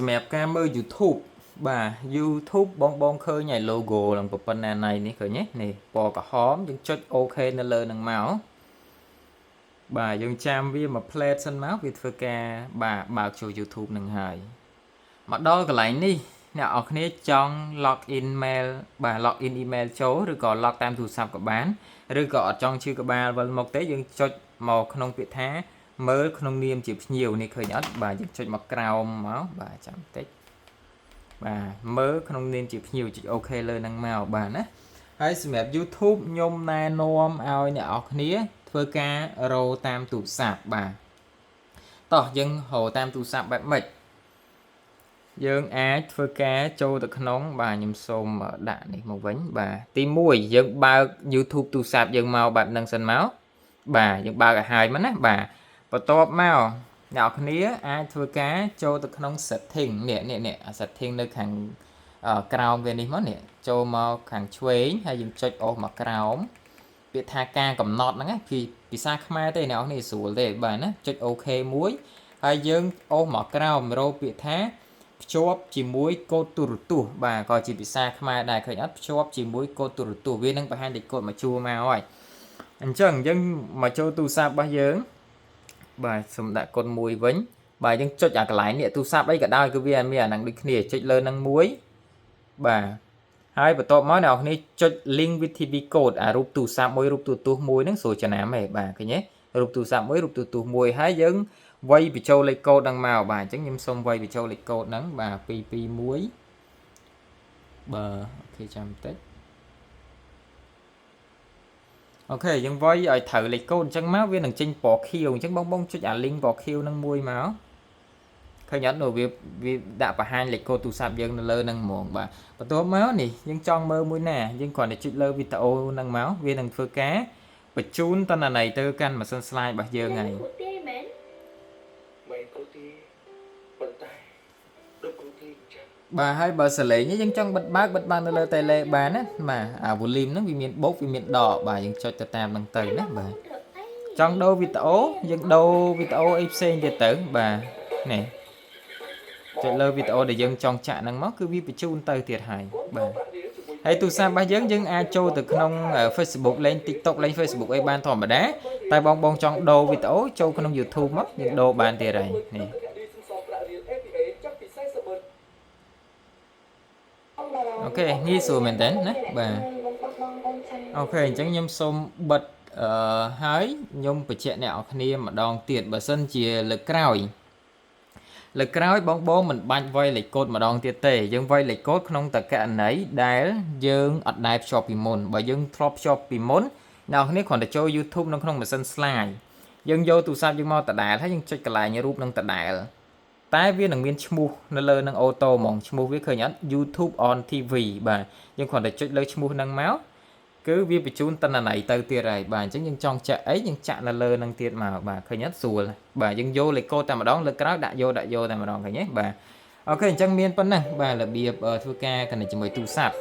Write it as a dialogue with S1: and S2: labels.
S1: សម្រាប់ការមើល YouTube បាទ YouTube បងឃើញហើយ logo ឡើងប៉ុណ្ណាណៃនេះឃើញទេនេះពណ៌ក្រហមយើងចុច OK នៅលើនឹងមកបាទយើងចាំវាមក plate សិនមកវាធ្វើការបាទបើកចូល YouTube នឹងហើយមកដល់កន្លែងនេះអ្នកនរគ្នាចង់ login mail បាទ login email ចូលឬក៏ log តាមទូរស័ព្ទក៏បានឬក៏អត់ចង់ឈឺក្បាលវិលមកទេយើងចុចមកក្នុងពាក្យថាមើលក្នុងនាមជាភ្ញៀវនេះឃើញអត់បាទយើងចុចមកក្រោមមកបាទចាំតិចបាទមើលក្នុងនាមជាភ្ញៀវចុច OK លើនឹងមកបាទណាហើយសម្រាប់ YouTube ខ្ញុំណែនាំឲ្យអ្នកនរគ្នាធ្វើការរកតាមទូរស័ព្ទបាទតោះយើងរកតាមទូរស័ព្ទបែបម៉េចយើងអាចធ្វើការចូលទៅក្នុងបាទខ្ញុំសូមដាក់នេះមកវិញបាទទី1យើងបើក YouTube ទូរស័ព្ទយើងមកបែបហ្នឹងសិនមកបាទយើងបើកឲ្យហើយមកណាបាទបន្ទាប់មកអ្នកគ្នាអាចធ្វើការចូលទៅក្នុង setting នេះ setting នៅខាងក្រោមវានេះមកនេះចូលមកខាងឆ្វេងហើយយើងចុចអូសមកក្រោមពាក្យថាការកំណត់ហ្នឹងពីភាសាខ្មែរទេអ្នកនេះស្រួលទេបាទណាចុច OK មួយហើយយើងអូសមកក្រោមរកពាក្យថាភ្ជាប់ជាមួយកូដទូរទស្សន៍បាទក៏ជាភាសាខ្មែរដែរឃើញអត់ភ្ជាប់ជាមួយកូដទូរទស្សន៍វានឹងបង្ហាញលេខកូដមកជួរមកហើយអញ្ចឹងយើងមកចូលទូរស័ព្ទរបស់យើងបាទសូមដាក់កូដ1វិញបាទយើងចុចអាកន្លែងនេះទូរស័ព្ទអីក៏ដោយគឺវាមានអាហ្នឹងដូចគ្នាចុចលើហ្នឹងមួយបាទហើយបន្ទាប់មកអ្នកនរគ្នាចុច link with TV code អារូបទូរស័ព្ទមួយរូបទូរទស្សន៍មួយហ្នឹងស្រួលចំណាំហ៎បាទឃើញទេរូបទូរស័ព្ទមួយរូបទូរទស្សន៍មួយហើយយើងវាយបញ្ចូលលេខកូដហ្នឹងមកបាទអញ្ចឹងខ្ញុំសូមវាយបញ្ចូលលេខកូដហ្នឹងបាទ221បាទអូខេចាំបន្តិចអូខេយើងវាយឲ្យត្រូវលេខកូដអញ្ចឹងមកវានឹងចេញពណ៌ខៀវអញ្ចឹងបងចុចអា link ពណ៌ខៀវហ្នឹងមួយមកឃើញអត់នោះវាដាក់បង្ហាញលេខកូដទូរស័ព្ទយើងនៅលើហ្នឹងហ្មងបាទបន្ទាប់មកនេះយើងចង់មើលមួយណាយើងគ្រាន់តែចុចលើវីដេអូហ្នឹងមកវានឹងធ្វើការបញ្ជូនតន្ន័យទៅកាន់ម៉ាស៊ីន slide របស់យើងហើយបាទហើយបើសលេងយើងចង់បិទបើកនៅលើ tele បានណាបាទអា volume ហ្នឹងវាមានបូកវាមានដកបាទយើងចុចទៅតាមហ្នឹងទៅណាបាទចង់ដូរវីដេអូយើងដូរវីដេអូអីផ្សេងទៀតទៅបាទនេះចុចលើវីដេអូដែលយើងចង់ចាក់ហ្នឹងមកគឺវាបញ្ជូនទៅទៀតហើយបាទហើយទូរស័ព្ទរបស់យើងអាចចូលទៅក្នុង Facebook លេង TikTok លេង Facebook អីបានធម្មតាតែបងចង់ដូរវីដេអូចូលក្នុង YouTube មកយើងដូរបានទៀតហើយនេះអូខេងាយស្រួលមែនតើណាបាទអូខេអញ្ចឹងខ្ញុំសូមបិទហើយខ្ញុំបញ្ជាក់អ្នកនរគ្នាម្ដងទៀតបើសិនជាលើកក្រោយបងមិនបាច់វាយលេខកូដម្ដងទៀតទេយើងវាយលេខកូដក្នុងតករណីដែលយើងអត់ដែលភ្ជាប់ពីមុនបើយើងធ្លាប់ភ្ជាប់ពីមុនអ្នកនរគ្នាគ្រាន់តែចូល YouTube នៅក្នុងម៉ាស៊ីន slide យើងយកទូរស័ព្ទយើងមកដដែលហើយយើងចុចកន្លែងរូបនឹងដដែលតែវានឹងមានឈ្មោះនៅលើនឹងអូតូហ្មងឈ្មោះវាឃើញអត់ YouTube on TV បាទយើងគ្រាន់តែចុចលើឈ្មោះហ្នឹងមកគឺវាបញ្ជូនតន្ន័យទៅទៀតហើយបាទអញ្ចឹងយើងចង់ចាក់អីយើងចាក់នៅលើនឹងទៀតមកបាទឃើញអត់ស្រួលបាទយើងយកលេខកូដតែម្ដងលើកក្រោយដាក់យកតែម្ដងឃើញទេបាទអូខេអញ្ចឹងមានប៉ុណ្ណឹងបាទរបៀបធ្វើការជាមួយទូរស័ព្ទ